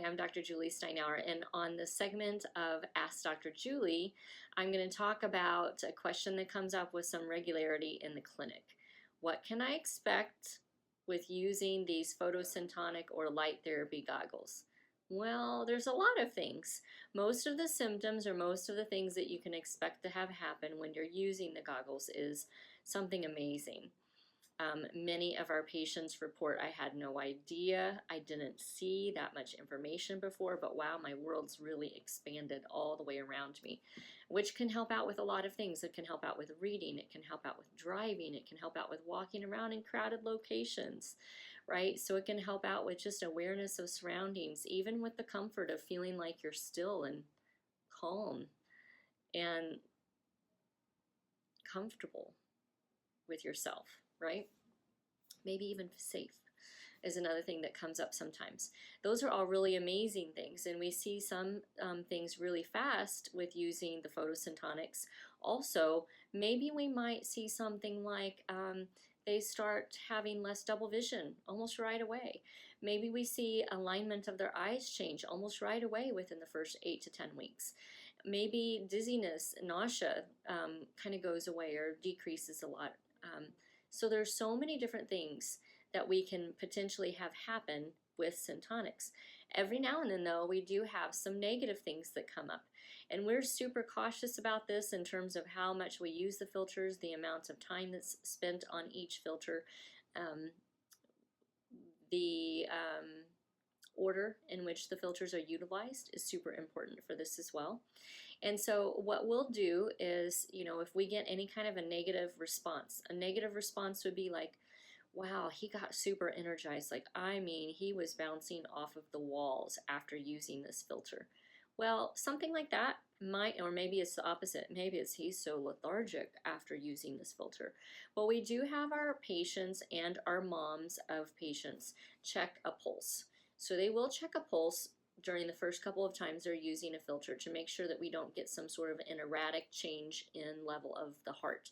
I'm Dr. Julie Steinauer, and on this segment of Ask Dr. Julie, I'm going to talk about a question that comes up with some regularity in the clinic. What can I expect with using these photo-syntonic or light therapy goggles? Well, there's a lot of things. Most of the symptoms or most of the things that you can expect to have happen when you're using the goggles is something amazing. Many of our patients report, I had no idea, I didn't see that much information before, but wow, my world's really expanded all the way around me, which can help out with a lot of things. It can help out with reading, it can help out with driving, it can help out with walking around in crowded locations, right? So it can help out with just awareness of surroundings, even with the comfort of feeling like you're still and calm and comfortable with yourself, right? Maybe even safe is another thing that comes up sometimes. Those are all really amazing things, and we see some things really fast with using the photosyntonics. Also, maybe we might see something like they start having less double vision almost right away. Maybe we see alignment of their eyes change almost right away within the first 8 to 10 weeks. Maybe dizziness, nausea kind of goes away or decreases a lot. So there's so many different things that we can potentially have happen with syntonics. Every now and then, though, we do have some negative things that come up. And we're super cautious about this in terms of how much we use the filters, the amount of time that's spent on each filter, the order in which the filters are utilized is super important for this as well. And so what we'll do is, if we get any kind of a negative response would be like, wow, he got super energized. Like, I mean, he was bouncing off of the walls after using this filter. Well, something like that might, or maybe it's the opposite. Maybe it's he's so lethargic after using this filter. Well, we do have our patients and our moms of patients check a pulse. So they will check a pulse during the first couple of times they're using a filter to make sure that we don't get some sort of an erratic change in level of the heart.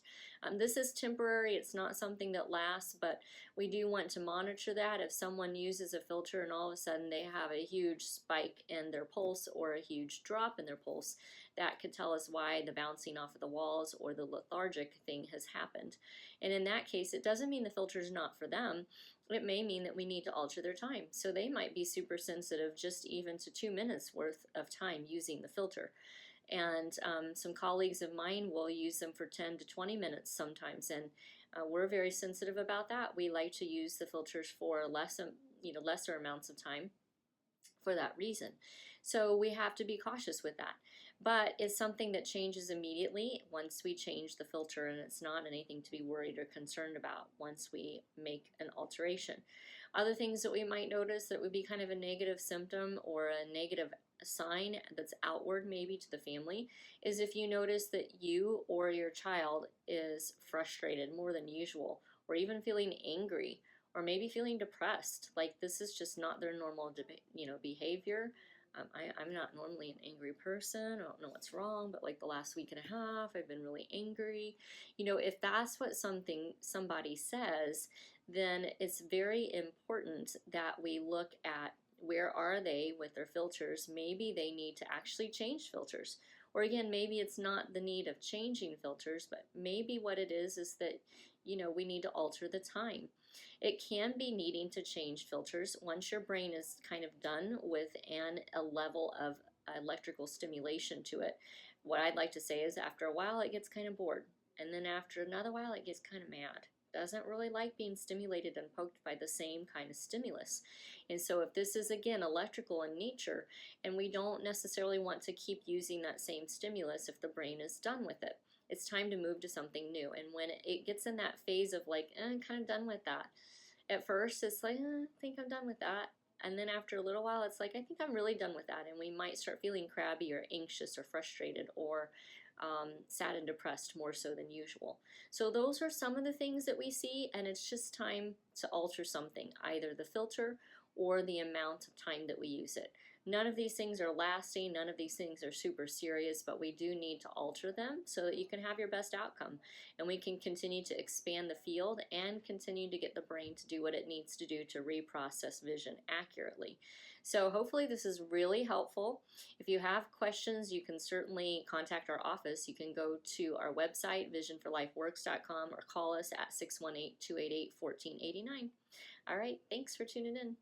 This is temporary, it's not something that lasts, but we do want to monitor that. If someone uses a filter and all of a sudden they have a huge spike in their pulse or a huge drop in their pulse, that could tell us why the bouncing off of the walls or the lethargic thing has happened. And in that case, it doesn't mean the filter is not for them. It may mean that we need to alter their time. So they might be super sensitive just even to 2 minutes worth of time using the filter. And some colleagues of mine will use them for 10 to 20 minutes sometimes. And we're very sensitive about that. We like to use the filters for lesser amounts of time for that reason. So we have to be cautious with that. But it's something that changes immediately once we change the filter, and it's not anything to be worried or concerned about once we make an alteration. Other things that we might notice that would be kind of a negative symptom or a negative sign that's outward maybe to the family is if you notice that you or your child is frustrated more than usual, or even feeling angry, or maybe feeling depressed, like this is just not their normal behavior. I'm not normally an angry person. I don't know what's wrong, but like the last week and a half, I've been really angry. If that's what somebody says, then it's very important that we look at where are they with their filters. Maybe they need to actually change filters. Or again, maybe it's not the need of changing filters, but maybe what it is that, we need to alter the time. It can be needing to change filters once your brain is kind of done with a level of electrical stimulation to it. What I'd like to say is after a while it gets kind of bored, and then after another while it gets kind of mad. Doesn't really like being stimulated and poked by the same kind of stimulus. And so if this is again electrical in nature and we don't necessarily want to keep using that same stimulus if the brain is done with it, it's time to move to something new. And when it gets in that phase of like, I'm kind of done with that. At first it's like, I think I'm done with that. And then after a little while it's like, I think I'm really done with that. And we might start feeling crabby or anxious or frustrated or sad and depressed more so than usual. So those are some of the things that we see, and it's just time to alter something, either the filter or the amount of time that we use it. None of these things are lasting, none of these things are super serious, but we do need to alter them so that you can have your best outcome. And we can continue to expand the field and continue to get the brain to do what it needs to do to reprocess vision accurately. So hopefully this is really helpful. If you have questions, you can certainly contact our office. You can go to our website, visionforlifeworks.com, or call us at 618-288-1489. All right, thanks for tuning in.